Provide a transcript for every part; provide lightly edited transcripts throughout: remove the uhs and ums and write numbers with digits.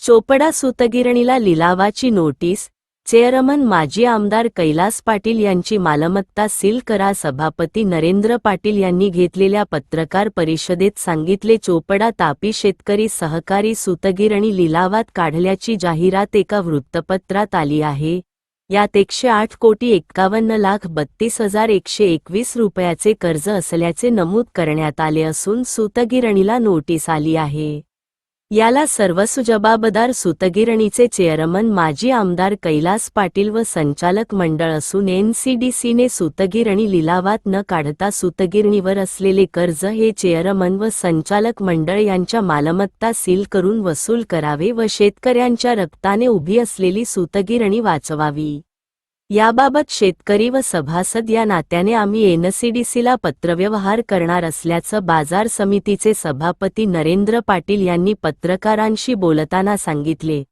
चोपडा सूतगिरणीला लिलावाची notice, chairman माजी आमदार कैलास पाटील यांची मालमत्ता सील करा. सभापती नरेंद्र पाटील यांनी घेतलेल्या पत्रकार परिषदेत सांगितले. चोपडा तापी शेतकरी सहकारी सूतगिरणी लिलावात काढल्याची जाहिरात एका वृत्तपत्रात आली आहे. यात 108,51,32,121 रुपयाचे कर्ज असल्याचे नमूद करण्यात आले असून सूतगिरणीला नोटीस आली आहे. याला सर्वसुजबाबदार सूतगिरणीचे चेअरमन माजी आमदार कैलास पाटील व संचालक मंडळ असून एनसीडीसीने सूतगिरणी लिलावात न काढता सूतगिरणीवर असलेले कर्ज हे चेअरमन व संचालक मंडळ यांच्या मालमत्ता सील करून वसूल करावे व शेतकऱ्यांच्या रक्ताने उभी असलेली सूतगिरणी वाचवावी. याबाबत शेतकरी व सभासद या नात्याने आम्ही एनसीडीसीला पत्रव्यवहार करणार असल्याचं बाजार समितीचे सभापती नरेंद्र पाटील यांनी पत्रकारांशी बोलताना सांगितले.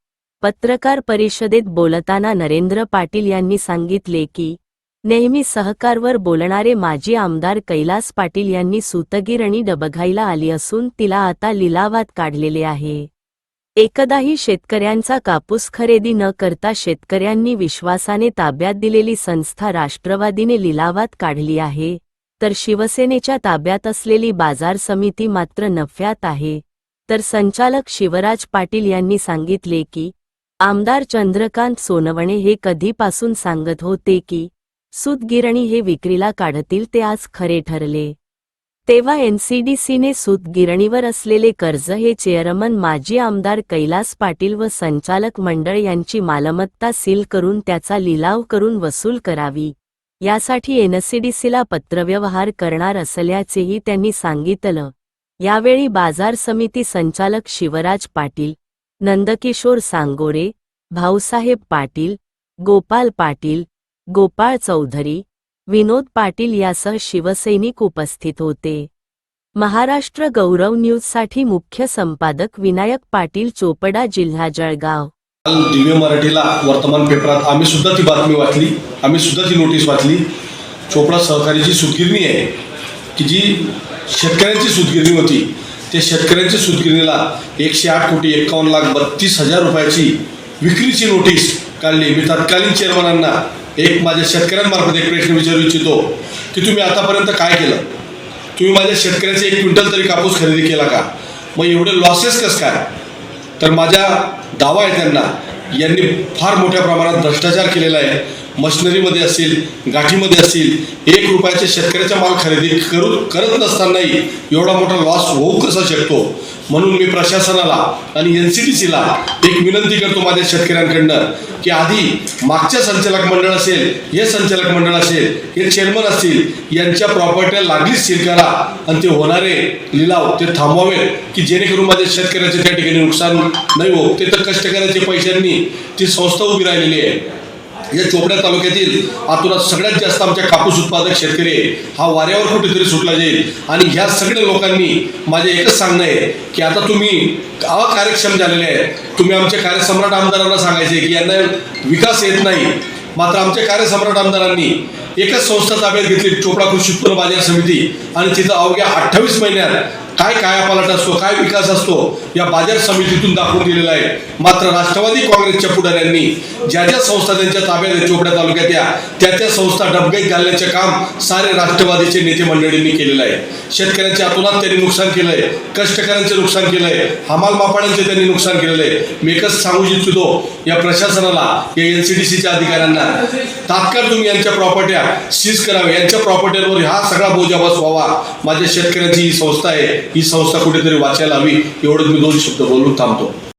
पत्रकार परिषदेत बोलताना नरेंद्र पाटील यांनी सांगितले की नेहमी सहकारवर बोलणारे माजी आमदार कैलास पाटील यांनी सूतगिरणी डबघाईला आली असून तिला आता लिलावात काढलेले आहे. एकदाही शेतकऱ्यांचा कापूस खरेदी न करता शेतकऱ्यांनी विश्वासाने ताब्यात दिलेली संस्था राष्ट्रवादीने लिलावात काढली आहे, तर शिवसेनेच्या ताब्यात असलेली बाजार समिती मात्र नफ्यात आहे. तर संचालक शिवराज पाटील यांनी सांगितले की आमदार चंद्रकांत सोनवणे हे कधीपासून सांगत होते की सूतगिरणी हे विक्रीला काढतील, ते आज खरे ठरले. तेव्हा एनसीडीसीने सूतगिरणीवर असलेले कर्ज हे चेअरमन माजी आमदार कैलास पाटील व संचालक मंडळ यांची मालमत्ता सील करून त्याचा लिलाव करून वसूल करावी, यासाठी एनसीडीसीला पत्रव्यवहार करणार असल्याचेही त्यांनी सांगितलं. यावेळी बाजार समिती संचालक शिवराज पाटील, नंदकिशोर सांगोरे, भाऊसाहेब पाटील, गोपाल पाटील, गोपाळ चौधरी, विनोद पाटील यासह शिवसैनिक उपस्थित होते. महाराष्ट्र गौरव न्यूजसाठी मुख्य संपादक विनायक पाटील, चोपडा, जिल्हा जळगाव. दिव्य मराठीला वर्तमान पेपरात आम्ही सुद्धा ती बातमी वाचली, आम्ही सुद्धा ती नोटीस वाचली. चोपडा सहकारीची सूतगिरणी आहे की जी शेतकऱ्यांची सूतगिरणी होती. ते शेतकऱ्यांच्या सूतगिरणीला 108,51,32,000 रुपयाची विक्रीची नोटीस काढली. मी तत्कालीन चेअरमनांना माझ्या शेतकऱ्यांमार्फत एक प्रश्न विचारू इच्छितो की तुम्ही आतापर्यंत काय केलं? तुम्ही माझ्या शेतकऱ्याचे 1 क्विंटल तरी कापूस खरेदी केला का? मग एवढे लॉसेस कसं काय? तर माझा दावा आहे त्यांना, यांनी फार मोठ्या प्रमाणात भ्रष्टाचार केलेला आहे. मशिनरीमध्ये असेल, गाठीमध्ये असेल, 1 रुपयाच्या शेतकऱ्याचा माल खरेदी करत नसतानाही एवढा मोठा लॉस होऊ कसा शकतो? म्हणून मी प्रशासनाला आणि एनसीडीसीला एक विनंती करतो माझ्या शेतकऱ्यांकडनं की आधी मागच्या संचालक मंडळ असेल, हे संचालक मंडळ असेल, हे चेअरमन असतील, यांच्या प्रॉपर्ट्या लागलीच सील करा आणि ते होणारे लिलाव ते थांबवावे की जेणेकरून माझ्या शेतकऱ्याचे त्या ठिकाणी नुकसान नाही हो. ते तर कष्टकऱ्याच्या पैशांनी ती संस्था उभी राहिलेली आहे. या चोपडा तालुक्यातील आतुरात सगळ्यात जास्त आमच्या कापूस उत्पादक शेतकरी हा वाऱ्यावर कुठेतरी सुटला जाईल. आणि ह्या सगळ्या लोकांनी माझे एकच सांगणं आहे की आता तुम्ही अकार्यक्षम झालेले आहे. तुम्ही आमच्या कार्यसम्राट आमदारांना सांगायचे की यांना विकास येत नाही. मात्र आमच्या कार्यसम्राट आमदारांनी एकच संस्था ताब्यात घेतली, चोपडा कृषी उत्पन्न बाजार समिती, आणि तिथं अवघ्या 28 महिन्यात काय कायापालट असतो, काय विकास असतो या बाजार समितीतून दाखवून दिलेला आहे. मात्र राष्ट्रवादी काँग्रेसच्या पुढाऱ्यांनी ज्या ज्या संस्था त्यांच्या ताब्यात चोपडा तालुक्यात त्या संस्था डबघाईत घालण्याचे काम सारे राष्ट्रवादीचे नेते मंडळींनी केलेलं आहे. शेतकऱ्यांच्या आतोनात त्यांनी नुकसान केलंय, कष्टकऱ्यांचे नुकसान केलंय, हमाल मापाड्यांचे त्यांनी नुकसान केलेलं आहे. मी एकच सांगू इच्छितो या प्रशासनाला, या एनसीडीसीच्या अधिकाऱ्यांना, तात्काळ तुम्ही यांच्या प्रॉपर्ट्या सीज कराव्या. यांच्या प्रॉपर्टीवर हा सगळा बोजा बसवावा. माझ्या शेतकऱ्यांची ही संस्था आहे, ही संस्था कुठेतरी वाचायला हवी. एवढंच मी 2 शब्द बोलून थांबतो.